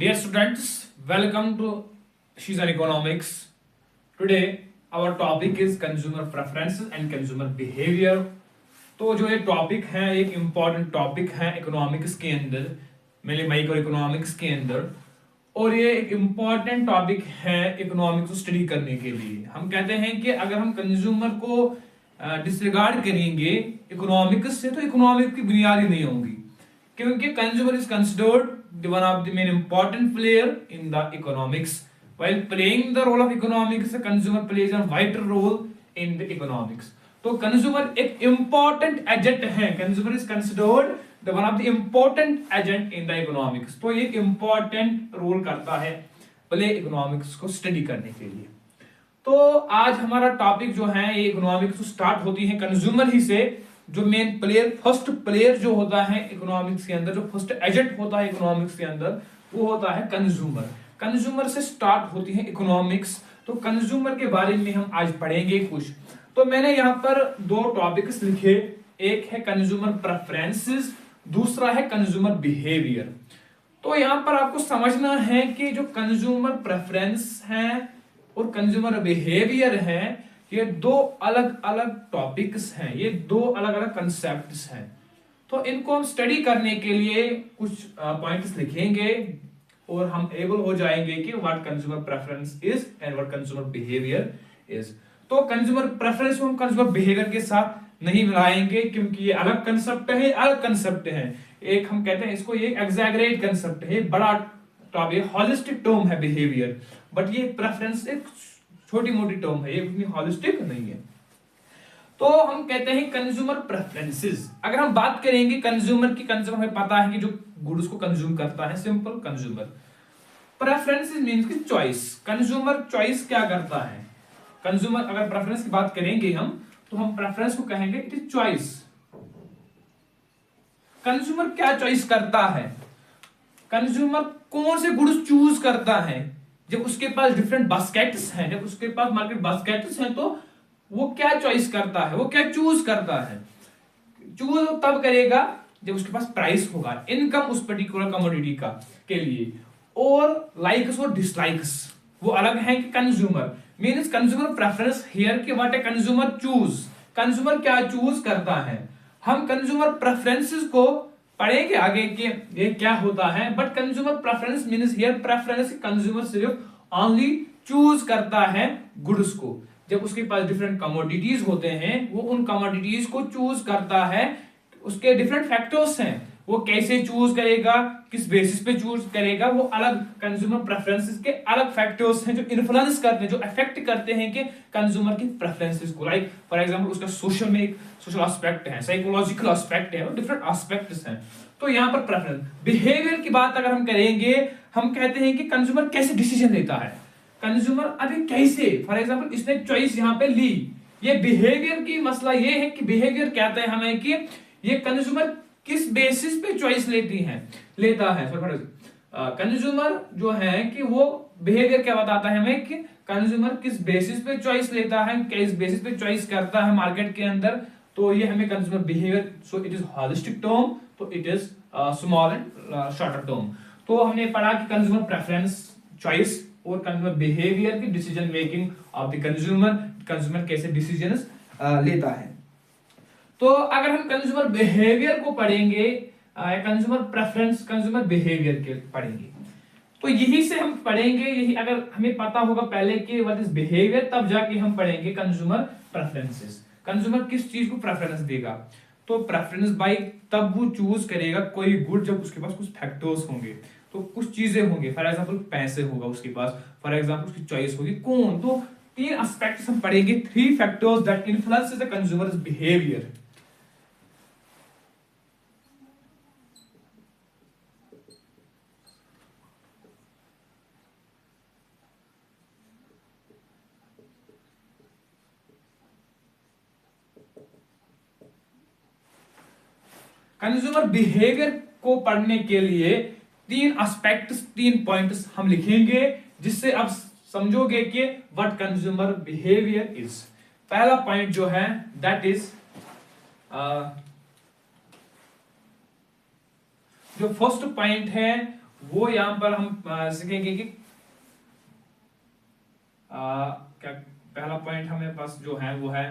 Dear students, welcome to Season Economics. Today our topic is consumer preferences and consumer behavior. तो जो ये topic है एक important topic है इकोनॉमिक्स के अंदर, मेरे माइक्रो इकोनॉमिक्स के अंदर, और ये एक इम्पॉर्टेंट टॉपिक है इकोनॉमिक्स को स्टडी करने के लिए। हम कहते हैं कि अगर हम कंज्यूमर को डिसरिगार्ड करेंगे इकोनॉमिक्स से तो इकोनॉमिक्स की बुनियाद ही नहीं होगी, क्योंकि consumer is considered one of the main important player in the economics. While playing the role of economics, the consumer plays a vital role in the economics. तो consumer एक important agent है, consumer is considered the one of the important agent in the economics. तो ये important role करता है play economics को study करने के लिए। तो आज हमारा टॉपिक जो है ये इकोनॉमिक्स स्टार्ट होती है कंज्यूमर ही से। जो मेन प्लेयर, फर्स्ट प्लेयर जो होता है इकोनॉमिक्स के अंदर, जो फर्स्ट एजेंट होता है इकोनॉमिक्स के अंदर, वो होता है कंज्यूमर। कंज्यूमर से स्टार्ट होती है इकोनॉमिक्स। तो कंज्यूमर के बारे में हम आज पढ़ेंगे कुछ। तो मैंने यहाँ पर दो टॉपिक्स लिखे, एक है कंज्यूमर प्रेफरेंसेस, दूसरा है कंज्यूमर बिहेवियर। तो यहाँ पर आपको समझना है कि जो कंज्यूमर प्रेफरेंस है और कंज्यूमर बिहेवियर है, ये दो अलग अलग टॉपिक्स हैं, ये दो अलग अलग कंसेप्ट्स हैं। तो इनको हम स्टडी करने के लिए कुछ पॉइंट्स लिखेंगे और हम एबल हो जाएंगे कि what consumer preference is and what consumer behaviour is. तो कंज्यूमर प्रेफरेंस को हम कंज्यूमर बिहेवियर के साथ नहीं मिलाएंगे, क्योंकि ये अलग कंसेप्ट है, अलग कंसेप्ट है। एक हम कहते हैं इसको, ये एग्जैगरेट कंसेप्ट है, बड़ा टॉपिक, हॉलिस्टिक टर्म है बिहेवियर, बट ये प्रेफरेंस एक छोटी मोटी टर्म है, ये इतनी हॉलिस्टिक नहीं है। तो हम कहते हैं कंज्यूमर प्रेफरेंसेस। अगर हम बात करेंगे कंज्यूमर की, कंज्यूमर हमें पता है कि जो गुड्स को कंज्यूम करता है, सिंपल कंज्यूमर। प्रेफरेंसेस मींस की चॉइस। कंज्यूमर चॉइस क्या करता है? कंज्यूमर, अगर प्रेफरेंस की बात करेंगे हम, तो हम प्रेफरेंस को कहेंगे इट इज चॉइस। कंज्यूमर क्या चॉइस करता है? कंज्यूमर कौन से गुड्स चूज करता है? जब उसके पास डिफरेंट बास्केट्स हैं, जब उसके पास मार्केट बास्केट्स हैं, तो वो क्या चॉइस करता है, वो क्या चूज करता है? चूज तब करेगा जब उसके पास प्राइस होगा, इनकम उस पर्टिकुलर कमोडिटी का के लिए, और लाइक्स और डिसलाइक्स वो अलग है कि consumer means consumer preference here कि what a consumer choose. Consumer क्या चूज करता है? हम कंज्यूमर प्रेफरेंसेस को पढ़ेंगे आगे कि ये क्या होता है, but consumer preference means here preference, consumer सिर्फ ओनली चूज करता है गुड्स को। जब उसके पास डिफरेंट कमोडिटीज होते हैं, वो उन कमोडिटीज को चूज करता है। उसके डिफरेंट फैक्टर्स हैं, वो कैसे चूज करेगा, किस बेसिस पे चूज करेगा, वो अलग कंज्यूमर प्रेफरेंसेस के अलग फैक्टर्स हैं जो इन्फ्लुएंस करते हैं, जो अफेक्ट करते हैं कि कंज्यूमर की प्रेफरेंसेस को। लाइक फॉर एग्जांपल उसका सोशल में एक सोशल एस्पेक्ट है, साइकोलॉजिकल एस्पेक्ट है, डिफरेंट एस्पेक्ट्स हैं। तो यहाँ पर प्रेफरेंस बिहेवियर की बात अगर हम करेंगे, हम कहते हैं कि कंज्यूमर कैसे डिसीजन लेता है। कंज्यूमर अभी कैसे, फॉर एग्जांपल इसने चॉइस यहाँ पे ली, ये बिहेवियर की मसला ये है कि बिहेवियर कहता है हमें कि ये कंज्यूमर किस बेसिस पे चॉइस लेता है। कंज्यूमर जो है कि वो बिहेवियर क्या बताता है हमें कि कंज्यूमर किस बेसिस पे चॉइस लेता है, किस बेसिस पे चॉइस करता है मार्केट के अंदर। तो ये हमें consumer behaviour, so it is holistic term, तो it is small and shorter term. तो हमने पढ़ा कि कंज्यूमर प्रेफरेंस चॉइस और कंज्यूमर बिहेवियर की decision making of the consumer, consumer कैसे डिसीजंस लेता है। तो अगर हम कंज्यूमर बिहेवियर को पढ़ेंगे, कंज्यूमर प्रेफरेंस, कंज्यूमर बिहेवियर के पढ़ेंगे, तो यही से हम पढ़ेंगे। यही अगर हमें पता होगा पहले कि व्हाट इज बिहेवियर, तब जाके हम पढ़ेंगे कंज्यूमर प्रेफरेंसेस। कंज्यूमर किस चीज को प्रेफरेंस देगा? तो प्रेफरेंस बाय तब वो चूज करेगा कोई गुड जब उसके पास कुछ फैक्टर्स होंगे, तो कुछ चीजें होंगे। फॉर एग्जांपल पैसे होगा उसके पास, फॉर एग्जांपल उसकी चॉइस होगी कौन। तो तीन एस्पेक्ट्स हम पढ़ेंगे, three factors that influences the consumers behaviour. Consumer behaviour को पढ़ने के लिए तीन एस्पेक्ट्स, तीन पॉइंट्स हम लिखेंगे, जिससे आप समझोगे कि व्हाट कंज्यूमर बिहेवियर इज। पहला पॉइंट जो है दैट इज, जो फर्स्ट पॉइंट है वो यहां पर हम सीखेंगे कि क्या पहला पॉइंट हमें पास जो है वो है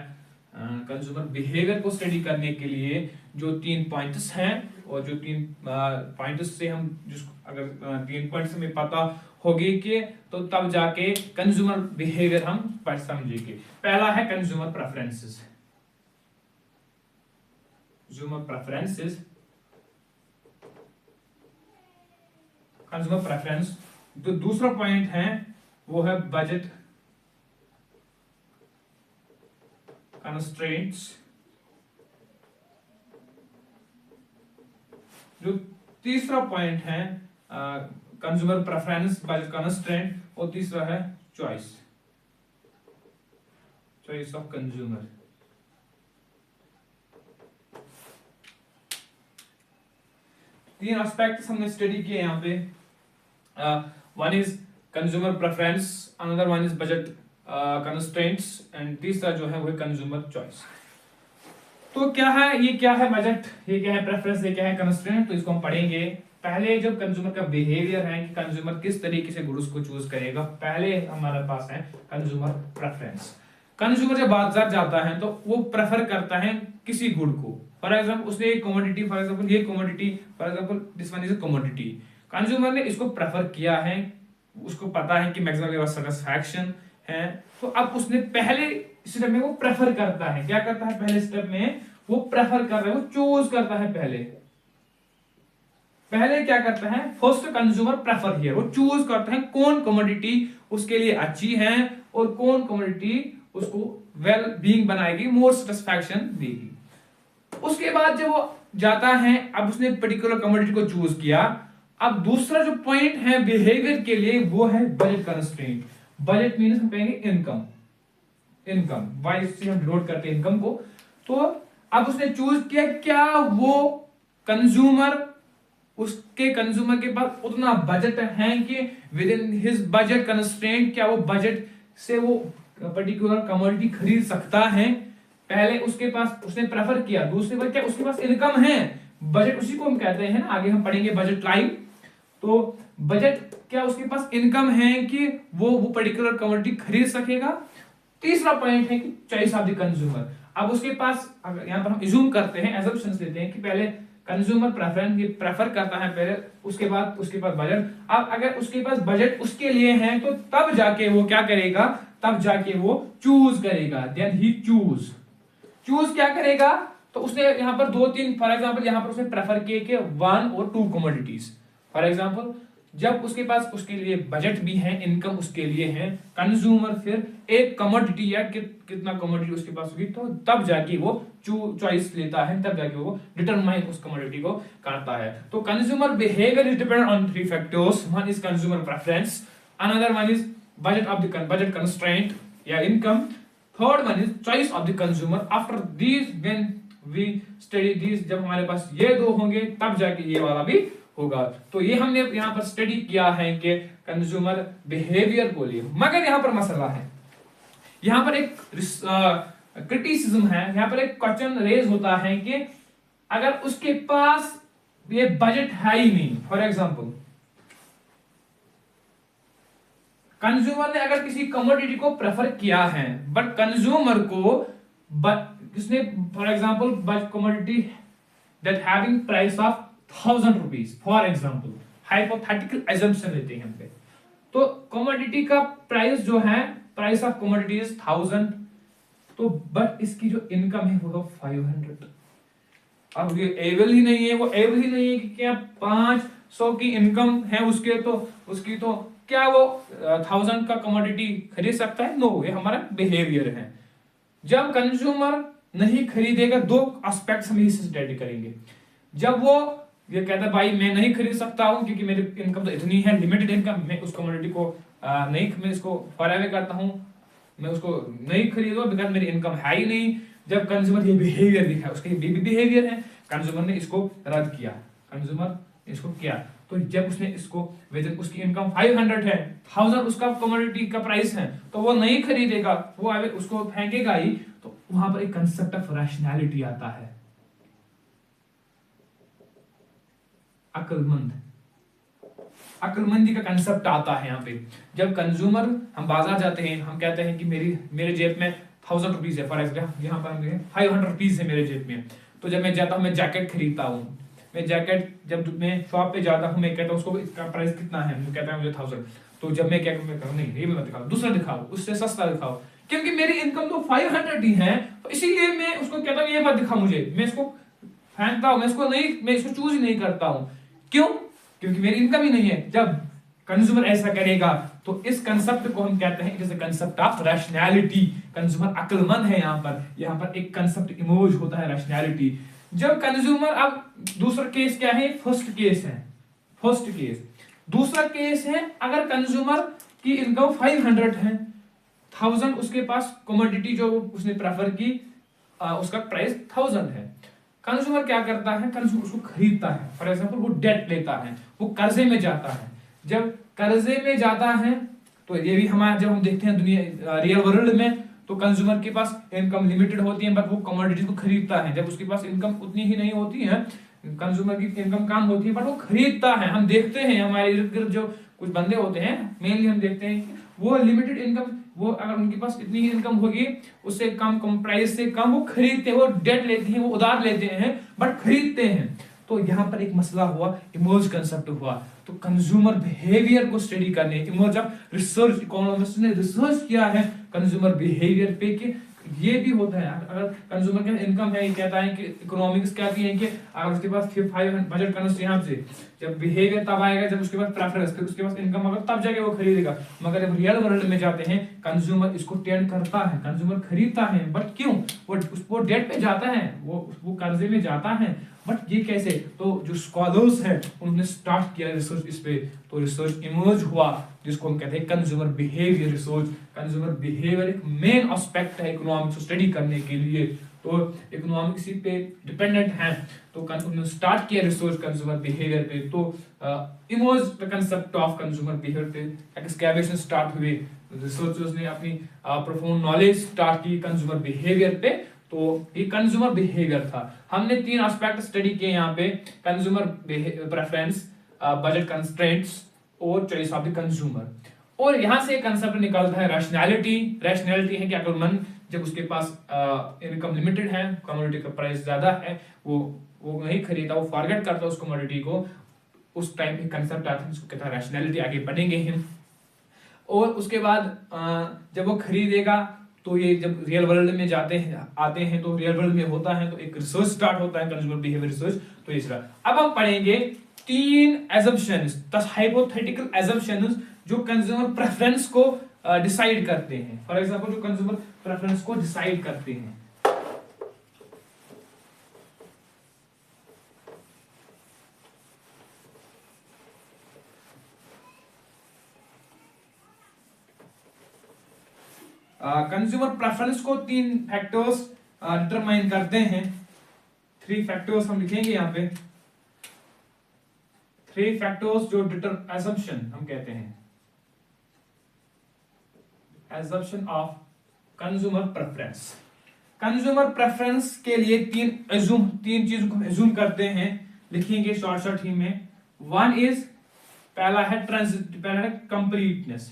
कंज्यूमर बिहेवियर को स्टडी करने के लिए जो 3 पॉइंट्स हैं, और जो 3 पॉइंट्स से हम जिसको अगर 3 पॉइंट्स हमें पता होगी कि तो तब जाके कंज्यूमर बिहेवियर हम पढ़ समझेंगे। पहला है consumer preferences. Consumer preferences, consumer preference. तो दूसरा पॉइंट है वो है बजट कंस्ट्रेंट्स। जो तीसरा पॉइंट है कंज्यूमर प्रेफरेंस, बजट कंस्ट्रेंट, और तीसरा है चॉइस, चॉइस ऑफ कंज्यूमर। तीन एस्पेक्ट्स हमने स्टडी किए यहाँ पे। One is consumer preference, another one is budget constraints, and तीसरा जो है वो है कंज्यूमर चॉइस। तो क्या है ये, क्या है बजट, ये क्या है प्रेफरेंस, ये क्या है कंस्ट्रेंट, तो इसको हम पढ़ेंगे। पहले जब कंज्यूमर का बिहेवियर है कि कंज्यूमर किस तरीके से गुड्स को चूज करेगा, पहले हमारे पास है कंज्यूमर प्रेफरेंस। कंज्यूमर जब बाजार जाता है तो वो प्रेफर करता है किसी गुड को। फॉर एग्जांपल उसने एक कमोडिटी, फॉर एग्जांपल ये commodity, for example this one is a commodity, consumer ने इसको प्रेफर किया है, उसको पता है कि मैक्सिमम सेटिस्फैक्शन है, तो अब उसने पहले स्टेप में वो प्रेफर करता है, क्या करता है पहले स्टेप में वो प्रेफर कर रहा है, वो चूज करता है। पहले क्या करता है, फर्स्ट कंज्यूमर प्रेफर हियर, वो चूज करता है कौन कमोडिटी उसके लिए अच्छी है और कौन कमोडिटी उसको वेल बीइंग बनाएगी, मोर सेटिस्फैक्शन देगी। उसके बाद जब वो जाता है, अब उसने पर्टिकुलर कमोडिटी को चूज किया, अब दूसरा जो पॉइंट है बिहेवियर के लिए वो है बजट कंस्ट्रेंट। बजट मींस हम कहेंगे इनकम, इनकम वाई से हम डिनोट करते हैं इनकम को। तो अब उसने चूज किया क्या वो कंज्यूमर, उसके कंज्यूमर के पास उतना बजट है कि with in his budget constraint क्या वो बजट से वो पर्टिकुलर कमोडिटी खरीद सकता है। पहले उसके पास उसने प्रेफर किया, दूसरी बार क्या उसके पास इनकम है, बजट उसी को हम कहते हैं ना, आगे हम पढ़ेंगे बजट लाइन। तो बजट क्या उसके पास इनकम है कि वो पर्टिकुलर कमोडिटी खरीद सकेगा। तीसरा पॉइंट है कि चॉइस ऑफ द कंज्यूमर। अब उसके पास यहां पर हम अज्यूम करते हैं, एजम्पशंस लेते हैं कि पहले कंज्यूमर प्रेफरेंस ये प्रेफर करता है पहले, उसके बाद उसके पास बजट। अब अगर उसके पास बजट उसके लिए है तो तब जाके वो क्या करेगा, तब जाके वो चूज करेगा, देन ही चूज क्या करेगा। तो उसने यहां पर 2-3 फॉर एग्जांपल यहां पर उसने प्रेफर किए कि 1 और 2 कमोडिटीज। फॉर एग्जांपल जब उसके पास उसके लिए बजट भी है, इनकम उसके लिए है, कंज्यूमर फिर एक कमोडिटी या कितना कमोडिटी उसके पास होगी तो तब जाके वो चॉइस लेता है, तब जाके वो डिटरमाइन उस कमोडिटी को करता है। तो consumer behaviour is dependent on 3 factors. One is consumer preference, another one is budget constraint या income, third one is choice of the consumer. After these when we study these, जब हमारे पास ये दो होंगे तब जाके ये वाला भी होगा। तो ये हमने यहां पर स्टडी किया है कि कंज्यूमर बिहेवियर को लिए। मगर यहां पर मसला है, यहां पर एक क्रिटिसिज्म है, यहां पर एक क्वेश्चन रेज होता है कि अगर उसके पास ये बजट है ही नहीं, फॉर एग्जांपल कंज्यूमर ने अगर किसी कमोडिटी को प्रेफर किया है बट कंज्यूमर को किसने for example commodity that having price of 1000 rupees, for example hypothetical assumption लेते हैं हम पे। तो कमोडिटी का प्राइस जो है, प्राइस ऑफ कमोडिटी इज 1000, तो बट इसकी जो इनकम है वो 500। अब ये एबल ही नहीं है, वो एबल ही नहीं है कि क्या 500 की इनकम है उसके, तो उसकी तो क्या वो 1000 का कमोडिटी खरीद सकता है? नो, ये हमारा बिहेवियर है। जब कंज्यूमर नहीं खरीदेगा, 2 एस्पेक्ट्स हम इसे स्टडी करेंगे। जब वो ये कहता है भाई मैं नहीं खरीद सकता हूं क्योंकि मेरी इनकम तो इतनी है, लिमिटेड इनकम, मैं उस कमोडिटी को नहीं, मैं इसको फॉरएवर करता हूं, मैं उसको नहीं खरीदूंगा बिकॉज मेरी इनकम है ही नहीं। जब कंज्यूमर ये बिहेवियर दिखा, उसका ये बिहेवियर है, कंज्यूमर ने इसको रद्द किया, कंज्यूमर इसको किया, तो जब उसने इसको विद उसकी इनकम 500 है, 1000 उसका कमोडिटी का प्राइस है, तो वो नहीं खरीदेगा, वो उसको फेंकेगा ही। तो वहां पर एक कंसेप्ट ऑफ रैशनैलिटी आता है, अक्लमंद। अक्लमंदी का कंसेप्ट आता है यहाँ पे। जब कंज्यूमर, हम बाजार जाते हैं, हम कहते हैं कि मेरे जेब में 1000 रुपीज है, फॉर एग्जाम्पल यहाँ पर हम 500 रुपीज है मेरे जेब में। तो जब मैं जाता हूँ, मैं जैकेट खरीदता हूँ, मैं जैकेट जब मैं शॉप पे जाता हूँ, मैं कहता हूँ उसको इसका प्राइस कितना है, वो कहता है मुझे 1000। तो जब मैं क्या कहूँ, नहीं ये मत दिखाओ, दूसरा दिखाओ, उससे सस्ता दिखाओ, क्योंकि मेरी इनकम तो 500 ही है, तो इसीलिए मैं उसको कहता हूँ ये मत दिखा मुझे, मैं इसको फेंकता हूँ, मैं इसको चूज ही नहीं करता हूँ। क्यों? क्योंकि मेरी इनकम ही नहीं है। जब कंज्यूमर ऐसा करेगा तो इस कंसेप्ट को हम कहते हैं, it is a concept of rationality. Consumer अक्लमंद है। यहाँ पर एक कंसेप्ट इमर्ज होता है, रैशनैलिटी। जब कंज्यूमर, अब दूसरा केस क्या है, फर्स्ट केस। दूसरा केस है अगर कंज्यूमर की इनकम 500 है, 1000 उसके पास कमोडिटी जो उसने प्रेफर की, उसका प्राइस 1000 है। कंज्यूमर क्या करता है, कंज्यूमर उसको खरीदता है। फॉर एग्जांपल वो डेट लेता है, वो कर्जे में जाता है। जब कर्जे में जाता है तो ये भी हमारा, जब हम देखते हैं दुनिया रियल वर्ल्ड में, तो कंज्यूमर के पास इनकम लिमिटेड होती है, बट वो कमोडिटीज को खरीदता है। जब उसके पास इनकम उतनी ही नहीं होती है, कंज्यूमर की इनकम कम होती है, बट वो खरीदता है। हम देखते हैं हमारे इर्द गिर्द जो कुछ बंदे होते हैं, मेनली हम देखते हैं वो लिमिटेड इनकम, वो अगर उनके पास इतनी ही इनकम होगी, उससे कम प्राइस से कम वो खरीदते हैं, वो डेट लेते हैं, वो उधार लेते हैं, बट खरीदते हैं। तो यहाँ पर एक मसला हुआ, इमर्ज कंसेप्ट हुआ। तो कंज्यूमर बिहेवियर को स्टडी करने, इमर्ज ऑफ रिसर्च, इकोनॉमिस्ट ने रिसर्च किया है कंज्यूमर बिहेवियर पे कि ये भी होता है। अगर कंज्यूमर का इनकम है, ये कहता है कि इकोनॉमिक्स कहती है कि अगर उसके पास 5 बजट कंस्ट्रेंट से, जब बिहेवियर तब आएगा जब उसके पास प्रेफरेंस, फिर उसके पास इनकम होगा, तब जाके वो खरीदेगा। मगर जब रियल वर्ल्ड में जाते हैं, कंज्यूमर इसको टेंड करता है, कंज्यूमर खरीदता है। बट क्यों? वो डेट पे जाता है, वो कर्जे में जाता है। बट ये कैसे? तो जो स्कॉलर्स हैं उन्होंने स्टार्ट किया रिसर्च इस पे, तो रिसर्च इमर्ज हुआ जिसको हम कहते हैं consumer behaviour research. Consumer behaviour एक मेन एस्पेक्ट है इकोनॉमिक्स को स्टडी करने के लिए। तो इकोनॉमिक्स पे डिपेंडेंट है, तो उन्होंने स्टार्ट किया रिसर्च कंज्यूमर बिहेवियर पे। तो emerge the concept of consumer behaviour पे एक्सकैवेशन स्टार्ट हुए, रिसर्चर्स ने अपनी प्रोफाउंड नॉलेज स्टार्ट की कंज्यूमर बिहेवियर पे। तो ये कंज्यूमर बिहेवियर था। हमने 3 एस्पेक्ट स्टडी किए यहाँ पे, कंज्यूमर प्रेफरेंस, बजट कंस्ट्रेंट्स और चॉइस ऑफ द कंज्यूमर। और यहाँ से कंसेप्ट निकलता है रैशनैलिटी। रैशनैलिटी है कि अक्लमंद, जब उसके पास इनकम लिमिटेड है, कमोडिटी का प्राइस ज्यादा है, वो नहीं खरीदा, वो फॉरगेट करता उस कमोडिटी को, उस टाइम एक कंसेप्ट आता है जिसको कहता है रैशनैलिटी। आगे बढ़ेंगे हम। और उसके बाद जब वो खरीदेगा, तो ये जब रियल वर्ल्ड में आते हैं तो रियल वर्ल्ड में होता है, तो एक रिसर्च स्टार्ट होता है कंज्यूमर बिहेवियर रिसर्च। तो इस तरह अब हम पढ़ेंगे 3 assumptions, 10 hypothetical assumptions जो कंज्यूमर प्रेफरेंस को डिसाइड करते हैं। फॉर एग्जांपल जो कंज्यूमर प्रेफरेंस को डिसाइड करते हैं। कंज्यूमर प्रेफरेंस को 3 फैक्टर्स डिटरमाइन करते हैं। 3 फैक्टर्स हम लिखेंगे यहाँ पे, 3 फैक्टर्स जो assumption हम कहते हैं, assumption of consumer preference. Consumer preference के लिए 3 चीजों को एज्यूम करते हैं, लिखेंगे शॉर्ट ही में। वन इज, पहला है कंप्लीटनेस।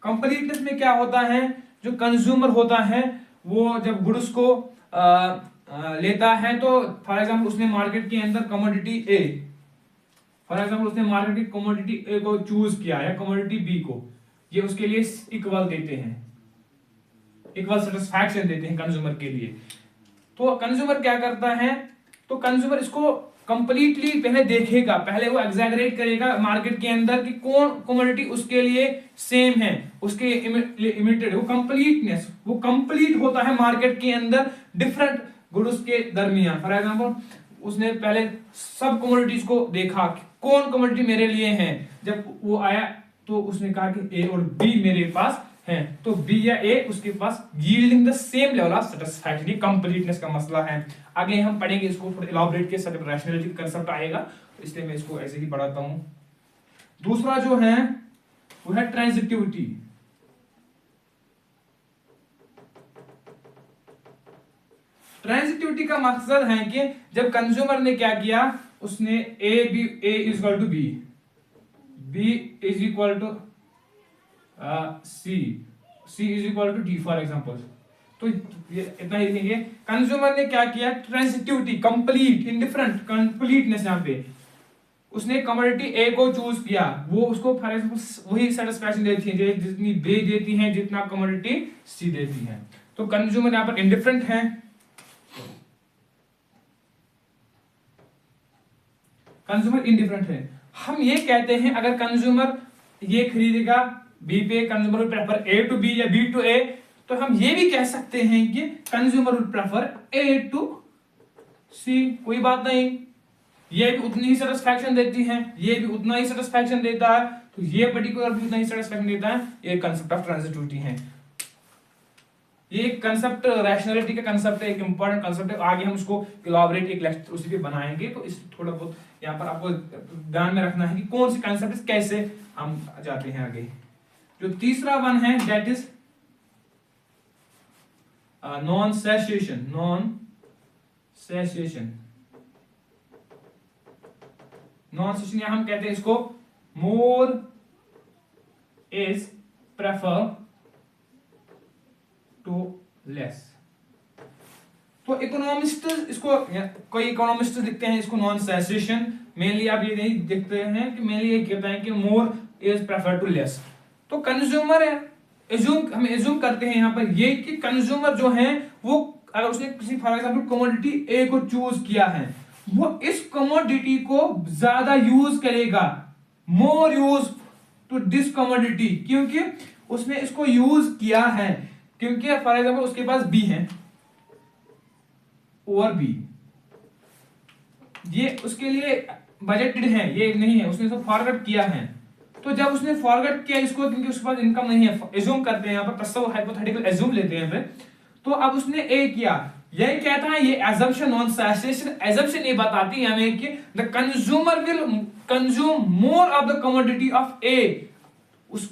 कंप्लीटनेस में क्या होता है, जो कंज्यूमर होता है वो जब गुड्स को लेता है, तो फॉर एग्जांपल उसने मार्केट के अंदर कमोडिटी ए, फॉर एग्जांपल उसने मार्केट की कमोडिटी ए को चूज किया या कमोडिटी बी को, ये उसके लिए इक्वल देते हैं, इक्वल सेटिस्फैक्शन देते हैं कंज्यूमर के लिए। तो कंज्यूमर क्या करता है, तो कंज्यूमर इसको कंप्लीटली पहले देखेगा, पहले वो एग्जैगरेट करेगा मार्केट के अंदर कि कौन कमोडिटी उसके लिए सेम है, उसके इमिटेड, वो कंप्लीटनेस, वो कंप्लीट होता है मार्केट के अंदर डिफरेंट गुड्स के दरमियान। फॉर एग्जांपल उसने पहले सब कमोडिटीज को देखा कि कौन कमोडिटी मेरे लिए है, जब वो आया तो उसने कहा कि ए और बी मेरे पास हैं, तो बी या ए उसके पास yielding the same level of satisfaction, completeness का मसला है। आगे हम पढ़ेंगे इसको, थोड़ा इलाबोरेट के साथ रैशनैलिटी का कांसेप्ट आएगा, तो इसलिए मैं इसको ऐसे ही पढ़ाता हूं। दूसरा जो है वो है ट्रांजिटिविटी। ट्रांजिटिविटी का मकसद है कि जब कंज्यूमर ने क्या किया, उसने A is equal to B, B is equal to C, C is equal to D for example, तो ये इतना ही लिखेंगे। कंज्यूमर ने क्या किया, ट्रांजिटिविटी, कंप्लीट, इंडिफरेंट, कंप्लीटनेस, यहाँ पे उसने कमोडिटी ए को चूज किया, वो उसको फॉर एग्जांपल वही सेटिस्फैक्शन देती है जितनी बी देती है, जितना कमोडिटी सी देती है। तो कंज्यूमर यहाँ पर इंडिफरेंट है, कंज्यूमर इंडिफरेंट है। हम ये कहते हैं अगर कंज्यूमर ये खरीदेगा बी पे, consumer will prefer A to B या बी टू ए, तो हम ये भी कह सकते हैं कि consumer will prefer A to C, कोई बात नहीं, ये भी उतनी ही सेटिस्फैक्शन देती है, ये भी उतना ही सेटिस्फैक्शन देता है, तो ये पर्टिकुलर भी उतना ही सेटिस्फैक्शन देता है। ये कंसेप्ट ऑफ ट्रांजिटिविटी है, ये कंसेप्ट रैशनैलिटी का कंसेप्ट है, एक इंपॉर्टेंट कंसेप्ट है। आगे हम उसको इलैबोरेट एक लेक्चर उसी पे बनाएंगे, तो इस थोड़ा बहुत यहाँ पर आपको ध्यान में रखना है कि कौन से कंसेप्ट कैसे हम जाते हैं आगे। जो तीसरा वन है that is non satiation, non satiation, non satiation या हम कहते हैं इसको more is prefer to less. तो इकोनॉमिस्ट इसको, कोई इकोनॉमिस्ट लिखते हैं इसको नॉन सेसेशन, मेनली आप ये नहीं देखते हैं कि मेनली ये कहते हैं कि more is prefer to less. तो कंज्यूमर है, हम एज्यूम करते हैं यहाँ पर ये कि कंज्यूमर जो है वो अगर उसने किसी फॉर एग्जांपल कमोडिटी ए को चूज किया है, वो इस कमोडिटी को ज्यादा यूज करेगा, मोर यूज टू दिस कमोडिटी, क्योंकि उसने इसको यूज किया है, क्योंकि फॉर एग्जांपल उसके पास बी है और बी, ये उसके लिए बजटेड है, ये नहीं है, उसने इसको फॉरवर्ड किया है। तो जब उसने फॉरवर्ड किया इसको, क्योंकि उसके पास इनकम नहीं है, एज्यूम करते हैं यहाँ पर, तस्वीर हाइपोथेटिकल एज्यूम लेते हैं यहाँ पे, तो अब उसने ए किया, यही कहता है ये एजम्पशन, नॉन सेसेशन एजम्पशन ये बताती है हमें कि the consumer will consume more of the commodity of A. उस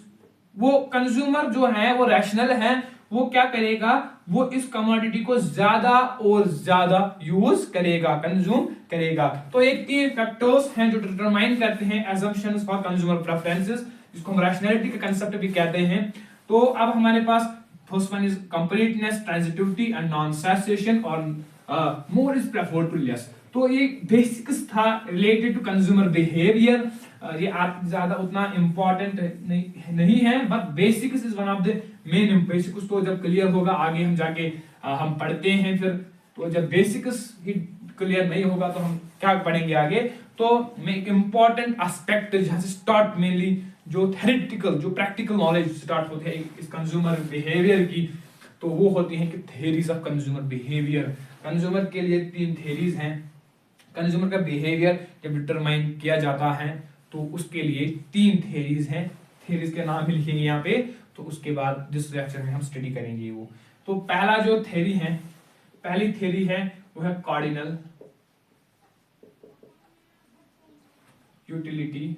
वो कंज्यूमर जो है वो रैशनल है, वो क्या करेगा, वो इस कमोडिटी को ज्यादा और ज्यादा यूज करेगा, कंज्यूम करेगा। तो एक तीन फैक्टर्स हैं जो डिटरमाइन करते हैं एजम्पशंस फॉर कंज्यूमर प्रेफरेंसेस, जिसको हम रैशनैलिटी का कंसेप्ट भी कहते हैं। तो अब हमारे पास first one is completeness, transitivity and non satiation, और more is preferred to less. तो ये बेसिक्स था रिलेटेड टू कंज्यूमर बिहेवियर। ये आप ज्यादा उतना इंपॉर्टेंट नहीं है, but basics is one of the main basics. तो जब क्लियर होगा आगे हम जाके हम पढ़ते हैं फिर, तो जब बेसिक्स ही क्लियर नहीं होगा तो हम क्या पढ़ेंगे आगे। तो एक इंपॉर्टेंट एस्पेक्ट जहां से स्टार्ट मेनली जो थ्योरेटिकल, जो प्रैक्टिकल नॉलेज स्टार्ट होते हैं इस कंज्यूमर बिहेवियर की, तो वो होती है कि theories of consumer behaviour. Consumer के लिए तीन थ्योरीज हैं। कंज्यूमर का बिहेवियर जब डिटरमाइन किया जाता है तो उसके लिए तीन थ्योरीज हैं, थ्योरीज के नाम भी लिखेंगे यहाँ पे, तो उसके बाद जिस लेक्चर में हम स्टडी करेंगे वो। तो पहला जो थ्योरी है, पहली थ्योरी है वो है कार्डिनल यूटिलिटी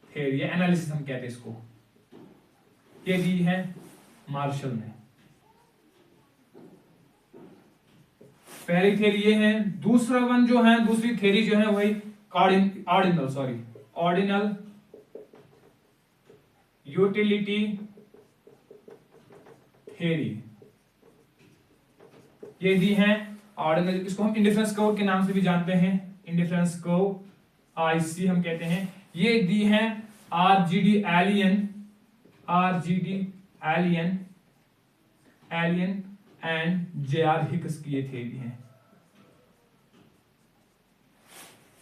थ्योरी, एनालिसिस हम कहते हैं इसको, ये दी है मार्शल ने। पहली थ्योरी ये है। दूसरा वन जो है, दूसरी थ्योरी जो है वही ऑर्डिनल यूटिलिटी थ्योरी, ये दी है ऑर्डिनल, इसको हम इंडिफरेंस कर्व के नाम से भी जानते हैं, इंडिफरेंस कर्व आईसी हम कहते हैं। ये दी है R G D Allen and J R Hicks की ये थ्योरी है।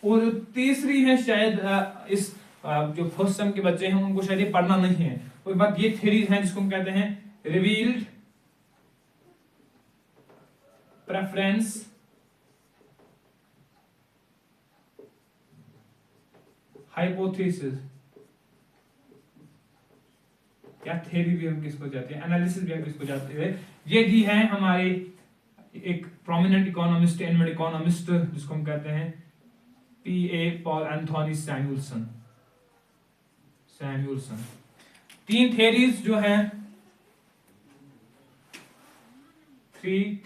और तीसरी है शायद इस जो फर्स्ट सेम के बच्चे हैं उनको शायद ये पढ़ना नहीं है, कोई बात, ये थ्योरीज हैं जिसको हम कहते हैं रिवील्ड प्रेफरेंस हाइपोथेसिस, या थ्योरी भी हम किसको जाते हैं, एनालिसिस भी हम किसको जाते हैं। ये दी है हमारे एक प्रोमिनेंट इकोनॉमिस्ट, एनमेड इकोनॉमिस्ट, जिसको हम कहते हैं पीए पॉल एंथोनी सैमुअल्सन। तीन थ्योरीज जो हैं थ्री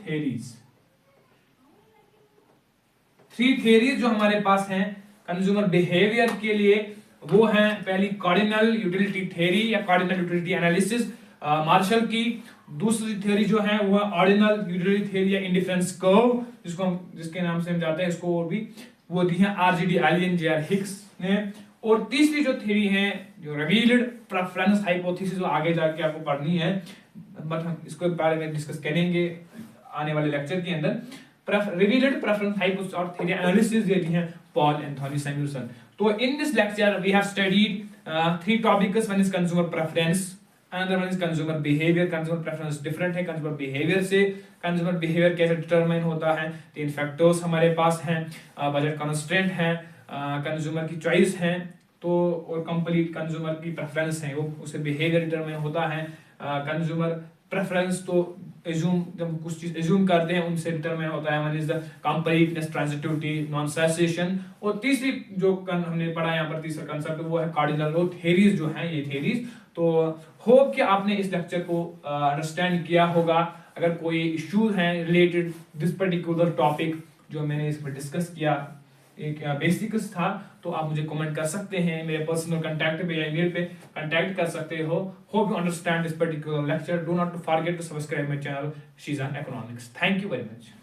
थेरीज जो हमारे पास हैं कंज्यूमर बिहेवियर के लिए, वो हैं पहली कार्डिनल यूटिलिटी थ्योरी या कार्डिनल यूटिलिटी एनालिसिस मार्शल की। दूसरी थ्योरी जो है वो ऑर्डिनल यूटिलिटी थ्योरी या इंडिफरेंस कर्व, जिसको हम जिसके नाम से हम जाते हैं, इसको और भी वो दी है R G D alien J are Hicks ने। और तीसरी जो थ्योरी है जो रिवील्ड प्रेफरेंस हाइपोथेसिस, वो आगे जाके आपको पढ़नी है, बट हम इसको बारे में डिस्कस करेंगे आने वाले लेक्चर के अंदर। रिवील्ड प्रेफरेंस हाइपोथेसिस और थ्योरी एनालिसिस देती हैं पॉल एंथोनी सैमुअलसन। तो in this lecture we have studied three topics, one is consumer preference, another one is consumer behavior। consumer preference different है consumer behavior से। consumer behavior कैसे determine होता है, तीन factors हमारे पास हैं, budget constraint है, consumer की choice है, तो और complete consumer की preference है, वो उसे behavior determine होता है। consumer preference तो assume, जब कुछ चीज assume करते हैं उनसे determine होता है, one is the completeness, transitivity, non-cessation। और तीसरी जो हमने पढ़ा यहाँ पर तीसरा concept वो है cardinal law theories जो हैं, ये theories। तो होप कि आपने इस लेक्चर को अंडरस्टैंड किया होगा। अगर कोई इश्यूज हैं रिलेटेड दिस पर्टिकुलर टॉपिक जो मैंने इसमें डिस्कस किया, एक बेसिक्स था, तो आप मुझे कमेंट कर सकते हैं, मेरे पर्सनल कांटेक्ट पे या ईमेल पे कांटेक्ट कर सकते हो। Hope you understand this particular lecture. Do not to forget to subscribe my channel Sheezan economics. Thank you very much.